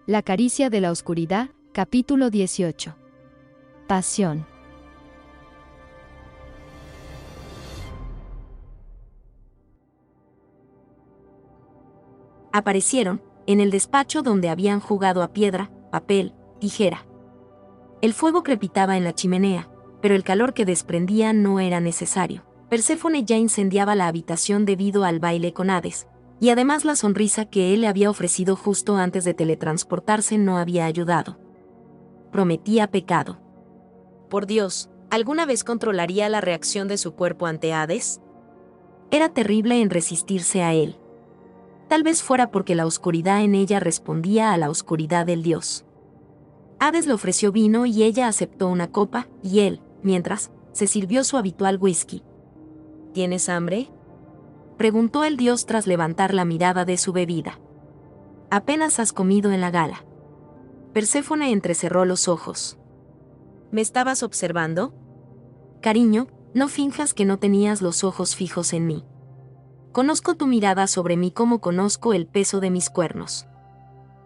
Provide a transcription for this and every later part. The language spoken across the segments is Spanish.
La caricia de la oscuridad, capítulo 18. Pasión. Aparecieron en el despacho donde habían jugado a piedra, papel, tijera. El fuego crepitaba en la chimenea, pero el calor que desprendía no era necesario. Perséfone ya incendiaba la habitación debido al baile con Hades, y además la sonrisa que él le había ofrecido justo antes de teletransportarse no había ayudado. Prometía pecado. Por Dios, ¿alguna vez controlaría la reacción de su cuerpo ante Hades? Era terrible en resistirse a él. Tal vez fuera porque la oscuridad en ella respondía a la oscuridad del dios. Hades le ofreció vino y ella aceptó una copa, y él, mientras, se sirvió su habitual whisky. ¿Tienes hambre?, preguntó el dios tras levantar la mirada de su bebida. Apenas has comido en la gala. Perséfone entrecerró los ojos. ¿Me estabas observando? Cariño, no finjas que no tenías los ojos fijos en mí. Conozco tu mirada sobre mí como conozco el peso de mis cuernos.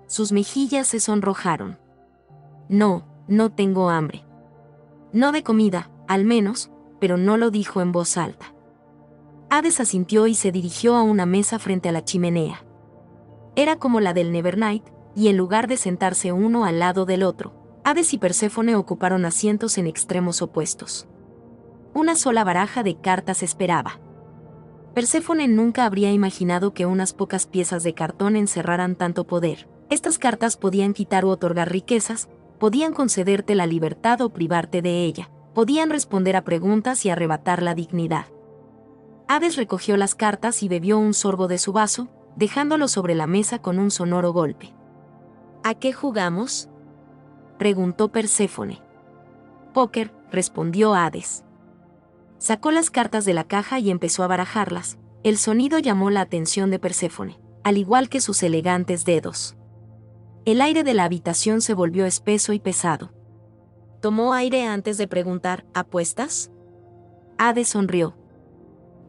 Sus mejillas se sonrojaron. No, no tengo hambre. No de comida, al menos, pero no lo dijo en voz alta. Hades asintió y se dirigió a una mesa frente a la chimenea. Era como la del Nevernight, y en lugar de sentarse uno al lado del otro, Hades y Perséfone ocuparon asientos en extremos opuestos. Una sola baraja de cartas esperaba. Perséfone nunca habría imaginado que unas pocas piezas de cartón encerraran tanto poder. Estas cartas podían quitar u otorgar riquezas, podían concederte la libertad o privarte de ella, podían responder a preguntas y arrebatar la dignidad. Hades recogió las cartas y bebió un sorbo de su vaso, dejándolo sobre la mesa con un sonoro golpe. ¿A qué jugamos?, preguntó Perséfone. Póker, respondió Hades. Sacó las cartas de la caja y empezó a barajarlas. El sonido llamó la atención de Perséfone, al igual que sus elegantes dedos. El aire de la habitación se volvió espeso y pesado. Tomó aire antes de preguntar, ¿apuestas? Hades sonrió.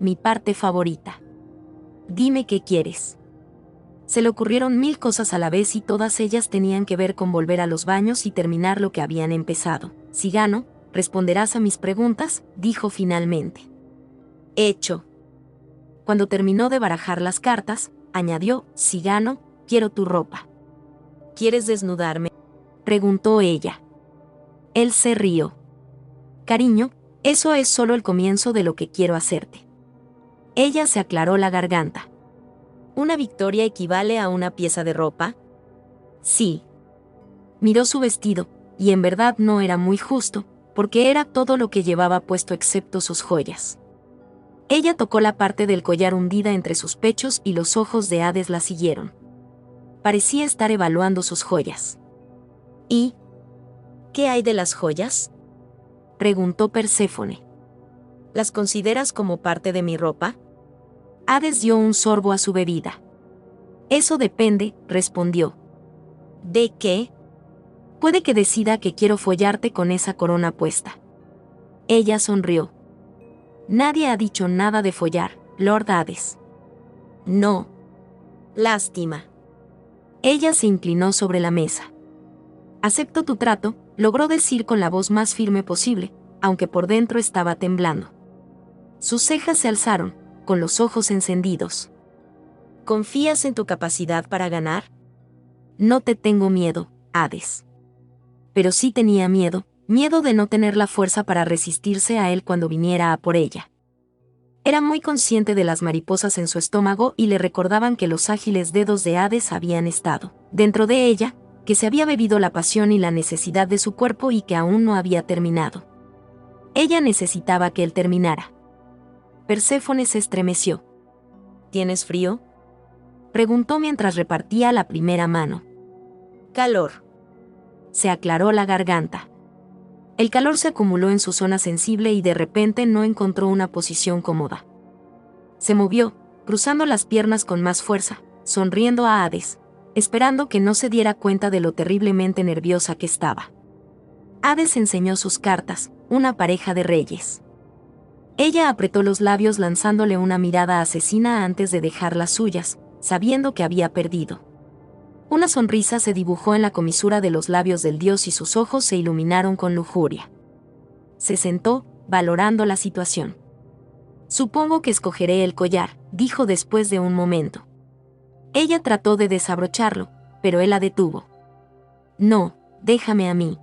Mi parte favorita. Dime qué quieres. Se le ocurrieron 1000 cosas a la vez y todas ellas tenían que ver con volver a los baños y terminar lo que habían empezado. Si gano, responderás a mis preguntas, dijo finalmente. Hecho. Cuando terminó de barajar las cartas, añadió, si gano, quiero tu ropa. ¿Quieres desnudarme?, preguntó ella. Él se rió. Cariño, eso es solo el comienzo de lo que quiero hacerte. Ella se aclaró la garganta. ¿Una victoria equivale a una pieza de ropa? Sí. Miró su vestido, y en verdad no era muy justo, porque era todo lo que llevaba puesto excepto sus joyas. Ella tocó la parte del collar hundida entre sus pechos y los ojos de Hades la siguieron. Parecía estar evaluando sus joyas. ¿Y qué hay de las joyas?, preguntó Perséfone. ¿Las consideras como parte de mi ropa? Hades dio un sorbo a su bebida. Eso depende, respondió. ¿De qué? Puede que decida que quiero follarte con esa corona puesta. Ella sonrió. Nadie ha dicho nada de follar, Lord Hades. No. Lástima. Ella se inclinó sobre la mesa. Acepto tu trato, logró decir con la voz más firme posible, aunque por dentro estaba temblando. Sus cejas se alzaron, con los ojos encendidos. ¿Confías en tu capacidad para ganar? No te tengo miedo, Hades. Pero sí tenía miedo de no tener la fuerza para resistirse a él cuando viniera a por ella. Era muy consciente de las mariposas en su estómago y le recordaban que los ágiles dedos de Hades habían estado dentro de ella, que se había bebido la pasión y la necesidad de su cuerpo y que aún no había terminado. Ella necesitaba que él terminara. Perséfone se estremeció. ¿Tienes frío?, preguntó mientras repartía la primera mano. Calor. Se aclaró la garganta. El calor se acumuló en su zona sensible y de repente no encontró una posición cómoda. Se movió, cruzando las piernas con más fuerza, sonriendo a Hades, esperando que no se diera cuenta de lo terriblemente nerviosa que estaba. Hades enseñó sus cartas, una pareja de reyes. Ella apretó los labios lanzándole una mirada asesina antes de dejar las suyas, sabiendo que había perdido. Una sonrisa se dibujó en la comisura de los labios del dios y sus ojos se iluminaron con lujuria. Se sentó, valorando la situación. Supongo que escogeré el collar, dijo después de un momento. Ella trató de desabrocharlo, pero él la detuvo. No, déjame a mí.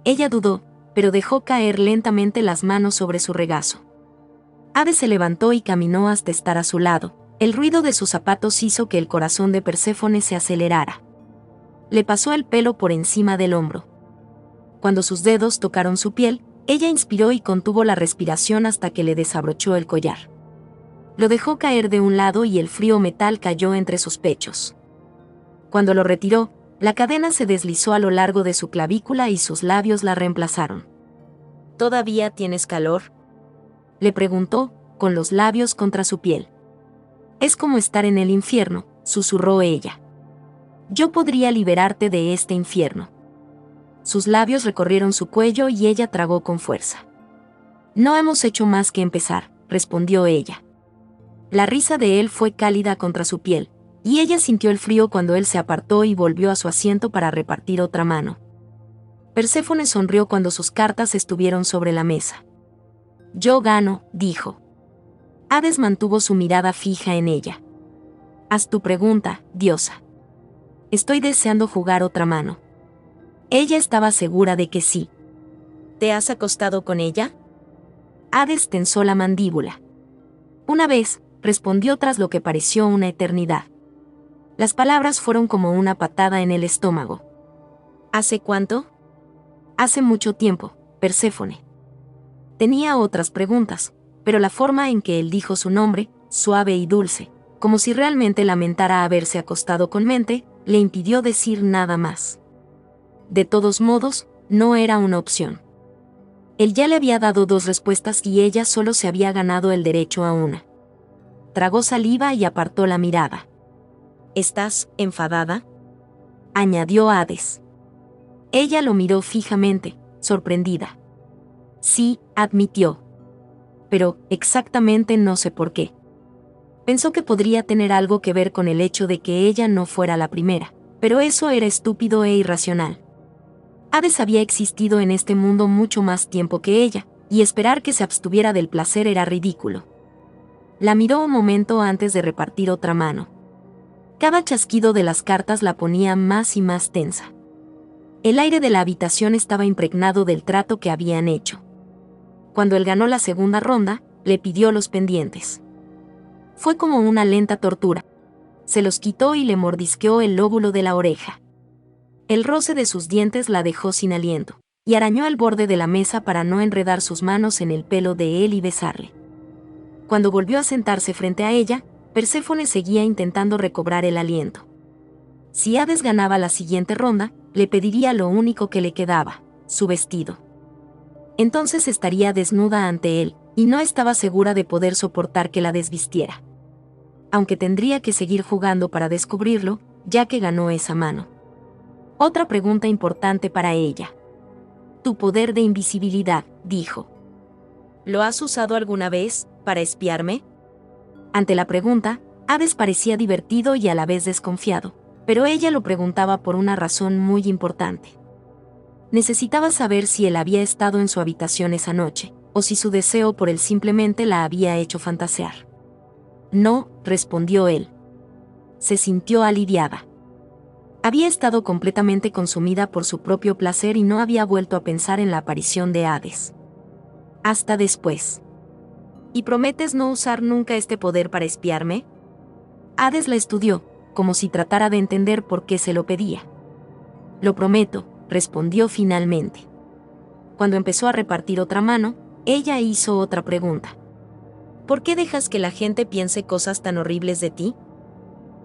Ella dudó, pero dejó caer lentamente las manos sobre su regazo. Hades se levantó y caminó hasta estar a su lado. El ruido de sus zapatos hizo que el corazón de Perséfone se acelerara. Le pasó el pelo por encima del hombro. Cuando sus dedos tocaron su piel, ella inspiró y contuvo la respiración hasta que le desabrochó el collar. Lo dejó caer de un lado y el frío metal cayó entre sus pechos. Cuando lo retiró, la cadena se deslizó a lo largo de su clavícula y sus labios la reemplazaron. ¿Todavía tienes calor?, le preguntó, con los labios contra su piel. Es como estar en el infierno, susurró ella. Yo podría liberarte de este infierno. Sus labios recorrieron su cuello y ella tragó con fuerza. No hemos hecho más que empezar, respondió ella. La risa de él fue cálida contra su piel, y ella sintió el frío cuando él se apartó y volvió a su asiento para repartir otra mano. Perséfone sonrió cuando sus cartas estuvieron sobre la mesa. Yo gano, dijo. Hades mantuvo su mirada fija en ella. Haz tu pregunta, diosa. Estoy deseando jugar otra mano. Ella estaba segura de que sí. ¿Te has acostado con ella? Hades tensó la mandíbula. Una vez, respondió tras lo que pareció una eternidad. Las palabras fueron como una patada en el estómago. ¿Hace cuánto? Hace mucho tiempo, Perséfone. Tenía otras preguntas, pero la forma en que él dijo su nombre, suave y dulce, como si realmente lamentara haberse acostado con mente, le impidió decir nada más. De todos modos, no era una opción. Él ya le había dado 2 respuestas y ella solo se había ganado el derecho a una. Tragó saliva y apartó la mirada. ¿Estás enfadada?, añadió Hades. Ella lo miró fijamente, sorprendida. Sí, admitió. Pero, exactamente no sé por qué. Pensó que podría tener algo que ver con el hecho de que ella no fuera la primera, pero eso era estúpido e irracional. Hades había existido en este mundo mucho más tiempo que ella, y esperar que se abstuviera del placer era ridículo. La miró un momento antes de repartir otra mano. Cada chasquido de las cartas la ponía más y más tensa. El aire de la habitación estaba impregnado del trato que habían hecho. Cuando él ganó la segunda ronda, le pidió los pendientes. Fue como una lenta tortura. Se los quitó y le mordisqueó el lóbulo de la oreja. El roce de sus dientes la dejó sin aliento, y arañó el borde de la mesa para no enredar sus manos en el pelo de él y besarle. Cuando volvió a sentarse frente a ella, Perséfone seguía intentando recobrar el aliento. Si Hades ganaba la siguiente ronda, le pediría lo único que le quedaba, su vestido. Entonces estaría desnuda ante él, y no estaba segura de poder soportar que la desvistiera. Aunque tendría que seguir jugando para descubrirlo, ya que ganó esa mano. Otra pregunta importante para ella. Tu poder de invisibilidad, dijo. ¿Lo has usado alguna vez, para espiarme? Ante la pregunta, Hades parecía divertido y a la vez desconfiado, pero ella lo preguntaba por una razón muy importante. Necesitaba saber si él había estado en su habitación esa noche, o si su deseo por él simplemente la había hecho fantasear. No, respondió él. Se sintió aliviada. Había estado completamente consumida por su propio placer y no había vuelto a pensar en la aparición de Hades. Hasta después. ¿Y prometes no usar nunca este poder para espiarme? Hades la estudió, como si tratara de entender por qué se lo pedía. Lo prometo, respondió finalmente. Cuando empezó a repartir otra mano, ella hizo otra pregunta. ¿Por qué dejas que la gente piense cosas tan horribles de ti?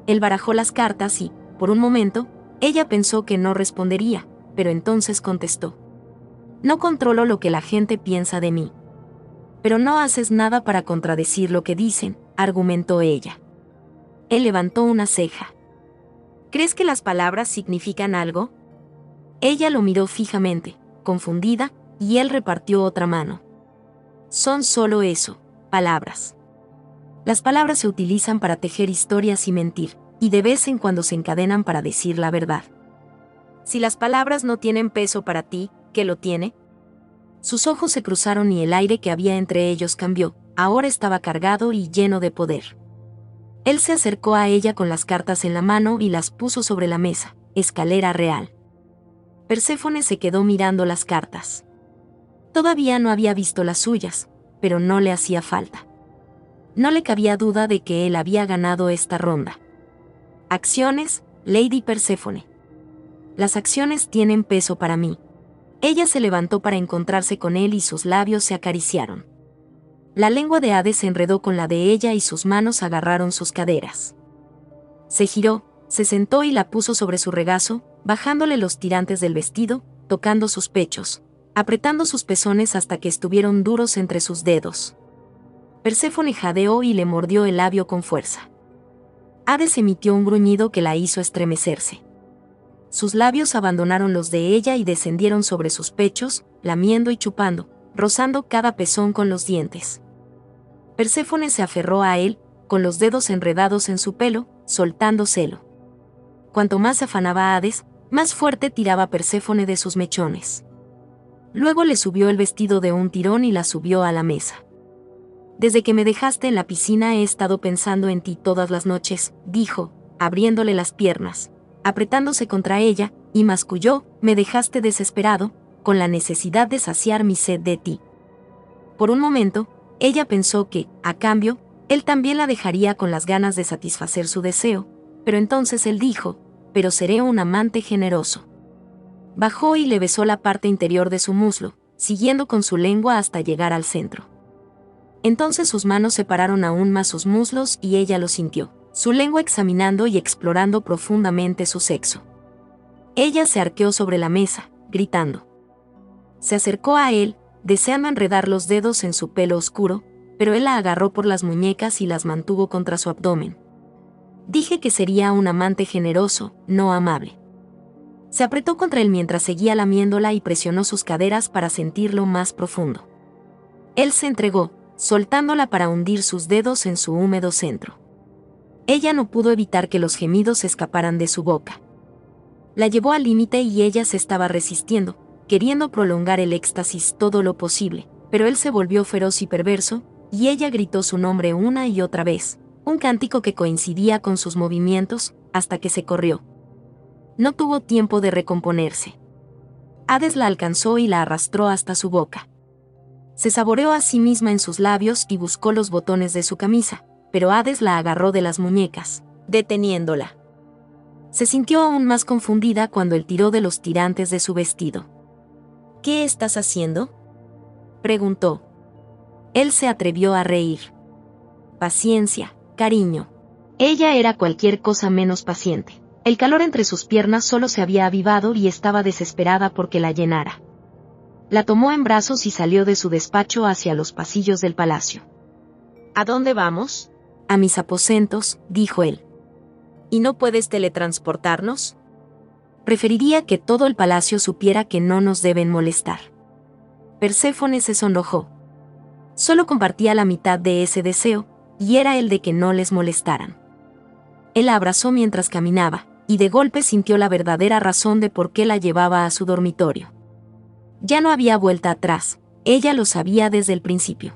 Él barajó las cartas y, por un momento, ella pensó que no respondería, pero entonces contestó. No controlo lo que la gente piensa de mí. Pero no haces nada para contradecir lo que dicen, argumentó ella. Él levantó una ceja. ¿Crees que las palabras significan algo? Ella lo miró fijamente, confundida, y él repartió otra mano. Son solo eso, palabras. Las palabras se utilizan para tejer historias y mentir, y de vez en cuando se encadenan para decir la verdad. Si las palabras no tienen peso para ti, ¿qué lo tiene? Sus ojos se cruzaron y el aire que había entre ellos cambió, ahora estaba cargado y lleno de poder. Él se acercó a ella con las cartas en la mano y las puso sobre la mesa, escalera real. Perséfone se quedó mirando las cartas. Todavía no había visto las suyas, pero no le hacía falta. No le cabía duda de que él había ganado esta ronda. Acciones, Lady Perséfone. Las acciones tienen peso para mí. Ella se levantó para encontrarse con él y sus labios se acariciaron. La lengua de Hades se enredó con la de ella y sus manos agarraron sus caderas. Se giró, se sentó y la puso sobre su regazo, bajándole los tirantes del vestido, tocando sus pechos, apretando sus pezones hasta que estuvieron duros entre sus dedos. Perséfone jadeó y le mordió el labio con fuerza. Hades emitió un gruñido que la hizo estremecerse. Sus labios abandonaron los de ella y descendieron sobre sus pechos, lamiendo y chupando, rozando cada pezón con los dientes. Perséfone se aferró a él, con los dedos enredados en su pelo, soltándoselo. Cuanto más se afanaba Hades, más fuerte tiraba Perséfone de sus mechones. Luego le subió el vestido de un tirón y la subió a la mesa. Desde que me dejaste en la piscina he estado pensando en ti todas las noches, dijo, abriéndole las piernas, apretándose contra ella, y masculló, me dejaste desesperado, con la necesidad de saciar mi sed de ti. Por un momento, ella pensó que, a cambio, él también la dejaría con las ganas de satisfacer su deseo, pero entonces él dijo, pero seré un amante generoso. Bajó y le besó la parte interior de su muslo, siguiendo con su lengua hasta llegar al centro. Entonces sus manos separaron aún más sus muslos y ella lo sintió, su lengua examinando y explorando profundamente su sexo. Ella se arqueó sobre la mesa, gritando. Se acercó a él, deseando enredar los dedos en su pelo oscuro, pero él la agarró por las muñecas y las mantuvo contra su abdomen. Dije que sería un amante generoso, no amable. Se apretó contra él mientras seguía lamiéndola y presionó sus caderas para sentirlo más profundo. Él se entregó, soltándola para hundir sus dedos en su húmedo centro. Ella no pudo evitar que los gemidos escaparan de su boca. La llevó al límite y ella se estaba resistiendo, queriendo prolongar el éxtasis todo lo posible, pero él se volvió feroz y perverso, y ella gritó su nombre una y otra vez, un cántico que coincidía con sus movimientos, hasta que se corrió. No tuvo tiempo de recomponerse. Hades la alcanzó y la arrastró hasta su boca. Se saboreó a sí misma en sus labios y buscó los botones de su camisa, pero Hades la agarró de las muñecas, deteniéndola. Se sintió aún más confundida cuando él tiró de los tirantes de su vestido. ¿Qué estás haciendo?, preguntó. Él se atrevió a reír. Paciencia, cariño. Ella era cualquier cosa menos paciente. El calor entre sus piernas solo se había avivado y estaba desesperada porque la llenara. La tomó en brazos y salió de su despacho hacia los pasillos del palacio. ¿A dónde vamos? A mis aposentos, dijo él. ¿Y no puedes teletransportarnos? Preferiría que todo el palacio supiera que no nos deben molestar. Perséfone se sonrojó. Solo compartía la mitad de ese deseo, y era el de que no les molestaran. Él la abrazó mientras caminaba, y de golpe sintió la verdadera razón de por qué la llevaba a su dormitorio. Ya no había vuelta atrás, ella lo sabía desde el principio.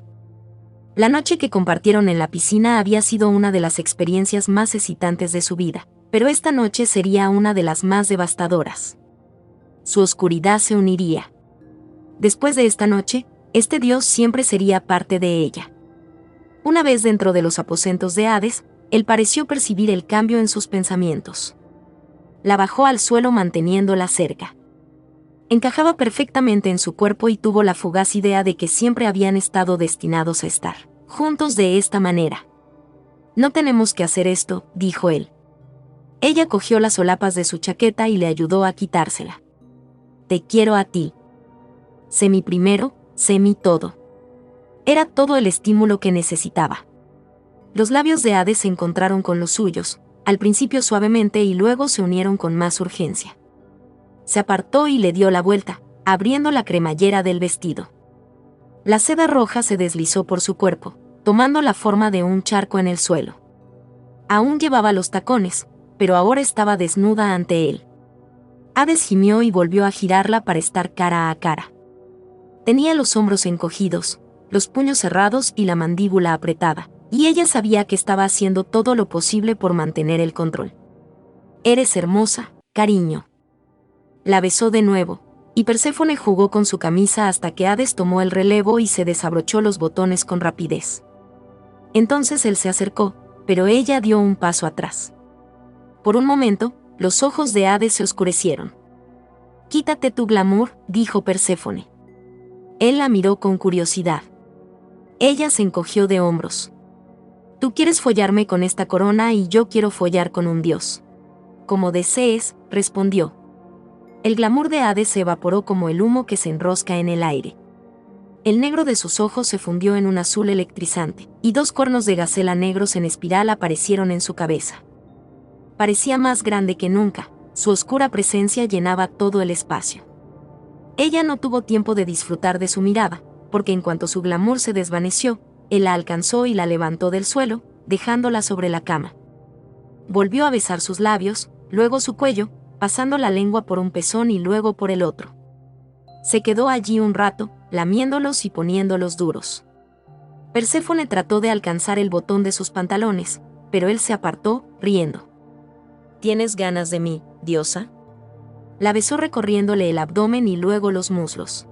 La noche que compartieron en la piscina había sido una de las experiencias más excitantes de su vida, pero esta noche sería una de las más devastadoras. Su oscuridad se uniría. Después de esta noche, este dios siempre sería parte de ella. Una vez dentro de los aposentos de Hades, él pareció percibir el cambio en sus pensamientos. La bajó al suelo manteniéndola cerca. Encajaba perfectamente en su cuerpo y tuvo la fugaz idea de que siempre habían estado destinados a estar juntos de esta manera. No tenemos que hacer esto, dijo él. Ella cogió las solapas de su chaqueta y le ayudó a quitársela. Te quiero a ti. Sé mi primero, sé mi todo. Era todo el estímulo que necesitaba. Los labios de Hades se encontraron con los suyos, al principio suavemente y luego se unieron con más urgencia. Se apartó y le dio la vuelta, abriendo la cremallera del vestido. La seda roja se deslizó por su cuerpo, tomando la forma de un charco en el suelo. Aún llevaba los tacones, pero ahora estaba desnuda ante él. Hades gimió y volvió a girarla para estar cara a cara. Tenía los hombros encogidos, los puños cerrados y la mandíbula apretada, y ella sabía que estaba haciendo todo lo posible por mantener el control. «Eres hermosa, cariño». La besó de nuevo, y Perséfone jugó con su camisa hasta que Hades tomó el relevo y se desabrochó los botones con rapidez. Entonces él se acercó, pero ella dio un paso atrás. Por un momento, los ojos de Hades se oscurecieron. «Quítate tu glamour», dijo Perséfone. Él la miró con curiosidad. Ella se encogió de hombros. «Tú quieres follarme con esta corona y yo quiero follar con un dios». «Como desees», respondió. El glamour de Hades se evaporó como el humo que se enrosca en el aire. El negro de sus ojos se fundió en un azul electrizante, y 2 cuernos de gacela negros en espiral aparecieron en su cabeza. Parecía más grande que nunca, su oscura presencia llenaba todo el espacio. Ella no tuvo tiempo de disfrutar de su mirada, porque en cuanto su glamour se desvaneció, él la alcanzó y la levantó del suelo, dejándola sobre la cama. Volvió a besar sus labios, luego su cuello, pasando la lengua por un pezón y luego por el otro. Se quedó allí un rato, lamiéndolos y poniéndolos duros. Perséfone trató de alcanzar el botón de sus pantalones, pero él se apartó, riendo. «¿Tienes ganas de mí, diosa?». La besó recorriéndole el abdomen y luego los muslos.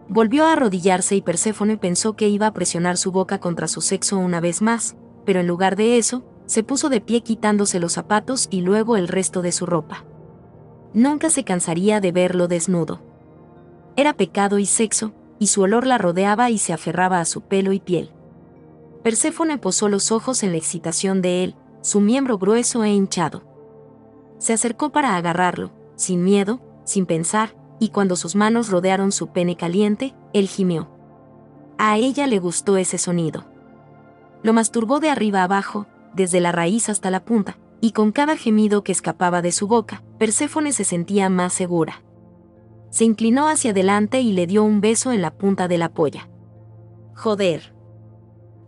Volvió a arrodillarse y Perséfone pensó que iba a presionar su boca contra su sexo una vez más, pero en lugar de eso, se puso de pie quitándose los zapatos y luego el resto de su ropa. Nunca se cansaría de verlo desnudo. Era pecado y sexo, y su olor la rodeaba y se aferraba a su pelo y piel. Perséfone posó los ojos en la excitación de él, su miembro grueso e hinchado. Se acercó para agarrarlo, sin miedo, sin pensar, y cuando sus manos rodearon su pene caliente, él gimió. A ella le gustó ese sonido. Lo masturbó de arriba abajo, desde la raíz hasta la punta, y con cada gemido que escapaba de su boca, Perséfone se sentía más segura. Se inclinó hacia adelante y le dio un beso en la punta de la polla. «Joder».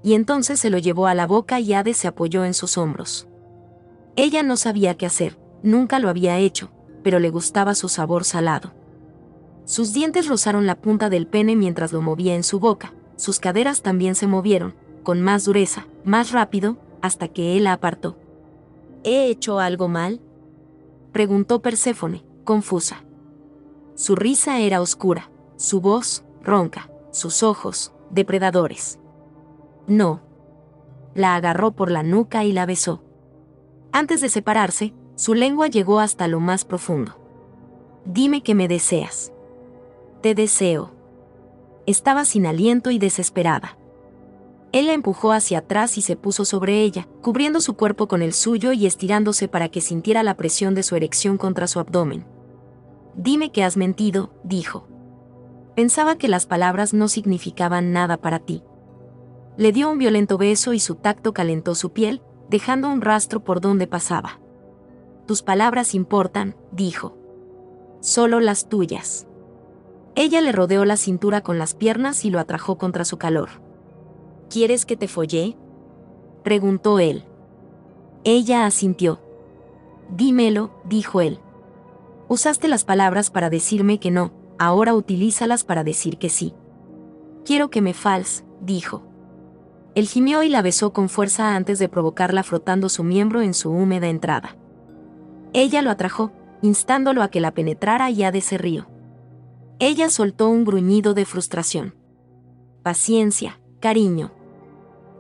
Y entonces se lo llevó a la boca y Hades se apoyó en sus hombros. Ella no sabía qué hacer, nunca lo había hecho, pero le gustaba su sabor salado. Sus dientes rozaron la punta del pene mientras lo movía en su boca, sus caderas también se movieron, con más dureza, más rápido, hasta que él la apartó. «¿He hecho algo mal?», preguntó Perséfone, confusa. Su risa era oscura, su voz, ronca, sus ojos, depredadores. No. La agarró por la nuca y la besó. Antes de separarse, su lengua llegó hasta lo más profundo. «Dime que me deseas». «Te deseo». Estaba sin aliento y desesperada. Él la empujó hacia atrás y se puso sobre ella, cubriendo su cuerpo con el suyo y estirándose para que sintiera la presión de su erección contra su abdomen. «Dime que has mentido», dijo. «Pensaba que las palabras no significaban nada para ti». Le dio un violento beso y su tacto calentó su piel, dejando un rastro por donde pasaba. «Tus palabras importan», dijo. «Solo las tuyas». Ella le rodeó la cintura con las piernas y lo atrajo contra su calor. «¿Quieres que te folle?», preguntó él. Ella asintió. «Dímelo», dijo él. «Usaste las palabras para decirme que no, ahora utilízalas para decir que sí». «Quiero que me falles», dijo. Él gimió y la besó con fuerza antes de provocarla frotando su miembro en su húmeda entrada. Ella lo atrajo, instándolo a que la penetrara y Hades se rió. Ella soltó un gruñido de frustración. «Paciencia, cariño.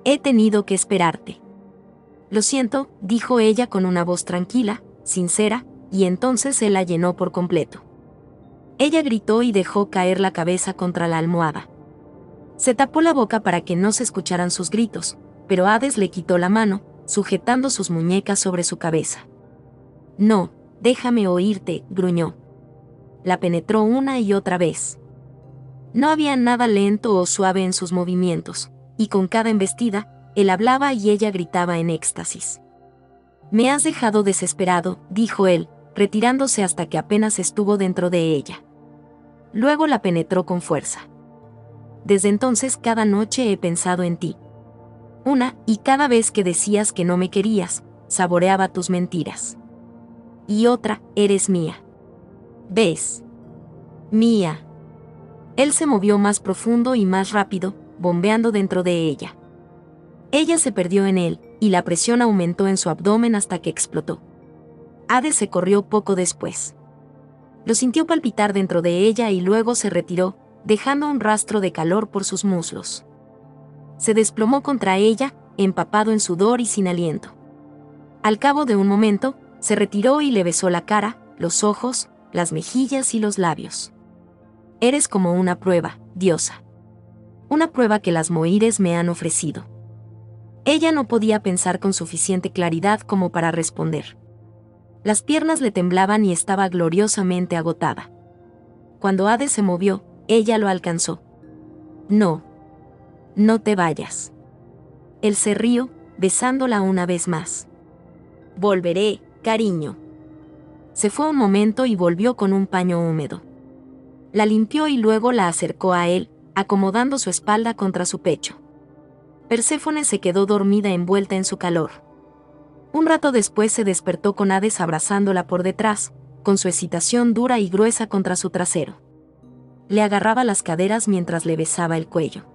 He tenido que esperarte». «Lo siento», dijo ella con una voz tranquila, sincera, y entonces él la llenó por completo. Ella gritó y dejó caer la cabeza contra la almohada. Se tapó la boca para que no se escucharan sus gritos, pero Hades le quitó la mano, sujetando sus muñecas sobre su cabeza. «No, déjame oírte», gruñó. La penetró una y otra vez. No había nada lento o suave en sus movimientos, y con cada embestida, él hablaba y ella gritaba en éxtasis. «Me has dejado desesperado», dijo él, retirándose hasta que apenas estuvo dentro de ella. Luego la penetró con fuerza. «Desde entonces cada noche he pensado en ti. Y cada vez que decías que no me querías, saboreaba tus mentiras. Y otra, eres mía. ¿Ves? Mía. Él se movió más profundo y más rápido, bombeando dentro de ella. Ella se perdió en él, y la presión aumentó en su abdomen hasta que explotó. Hades se corrió poco después. Lo sintió palpitar dentro de ella y luego se retiró, dejando un rastro de calor por sus muslos. Se desplomó contra ella, empapado en sudor y sin aliento. Al cabo de un momento, se retiró y le besó la cara, los ojos, las mejillas y los labios. Eres como una prueba, diosa. Una prueba que las Moires me han ofrecido. Ella no podía pensar con suficiente claridad como para responder. Las piernas le temblaban y estaba gloriosamente agotada. Cuando Hades se movió, ella lo alcanzó. No. No te vayas. Él se rió, besándola una vez más. Volveré, cariño. Se fue un momento y volvió con un paño húmedo. La limpió y luego la acercó a él, acomodando su espalda contra su pecho. Perséfone se quedó dormida envuelta en su calor. Un rato después se despertó con Hades abrazándola por detrás, con su excitación dura y gruesa contra su trasero. Le agarraba las caderas mientras le besaba el cuello.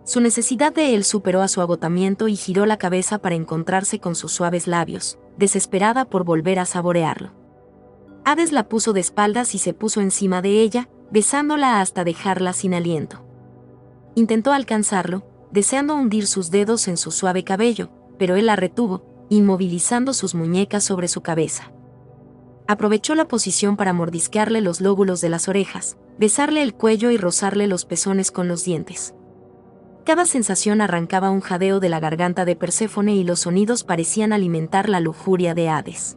Su necesidad de él superó a su agotamiento y giró la cabeza para encontrarse con sus suaves labios, desesperada por volver a saborearlo. Hades la puso de espaldas y se puso encima de ella, besándola hasta dejarla sin aliento. Intentó alcanzarlo, deseando hundir sus dedos en su suave cabello, pero él la retuvo, inmovilizando sus muñecas sobre su cabeza. Aprovechó la posición para mordisquearle los lóbulos de las orejas, besarle el cuello y rozarle los pezones con los dientes. Cada sensación arrancaba un jadeo de la garganta de Perséfone y los sonidos parecían alimentar la lujuria de Hades.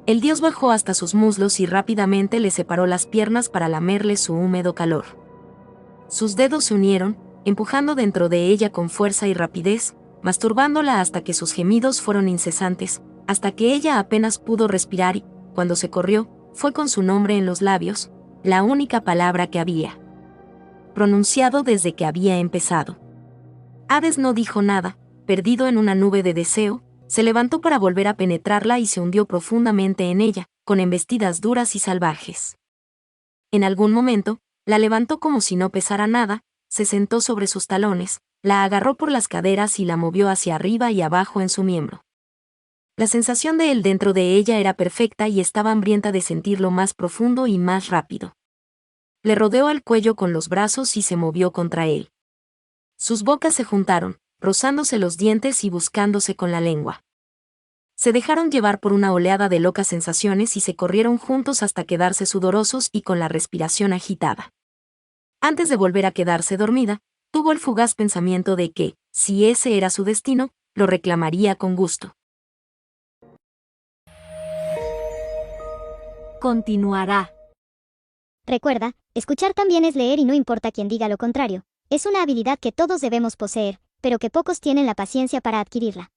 El dios bajó hasta sus muslos y rápidamente le separó las piernas para lamerle su húmedo calor. Sus dedos se unieron, empujando dentro de ella con fuerza y rapidez, masturbándola hasta que sus gemidos fueron incesantes, hasta que ella apenas pudo respirar y, cuando se corrió, fue con su nombre en los labios, la única palabra que había pronunciado desde que había empezado. Hades no dijo nada, perdido en una nube de deseo, se levantó para volver a penetrarla y se hundió profundamente en ella, con embestidas duras y salvajes. En algún momento, la levantó como si no pesara nada, se sentó sobre sus talones, la agarró por las caderas y la movió hacia arriba y abajo en su miembro. La sensación de él dentro de ella era perfecta y estaba hambrienta de sentirlo más profundo y más rápido. Le rodeó el cuello con los brazos y se movió contra él. Sus bocas se juntaron, rozándose los dientes y buscándose con la lengua. Se dejaron llevar por una oleada de locas sensaciones y se corrieron juntos hasta quedarse sudorosos y con la respiración agitada. Antes de volver a quedarse dormida, tuvo el fugaz pensamiento de que, si ese era su destino, lo reclamaría con gusto. Continuará. Recuerda, escuchar también es leer y no importa quien diga lo contrario. Es una habilidad que todos debemos poseer, pero que pocos tienen la paciencia para adquirirla.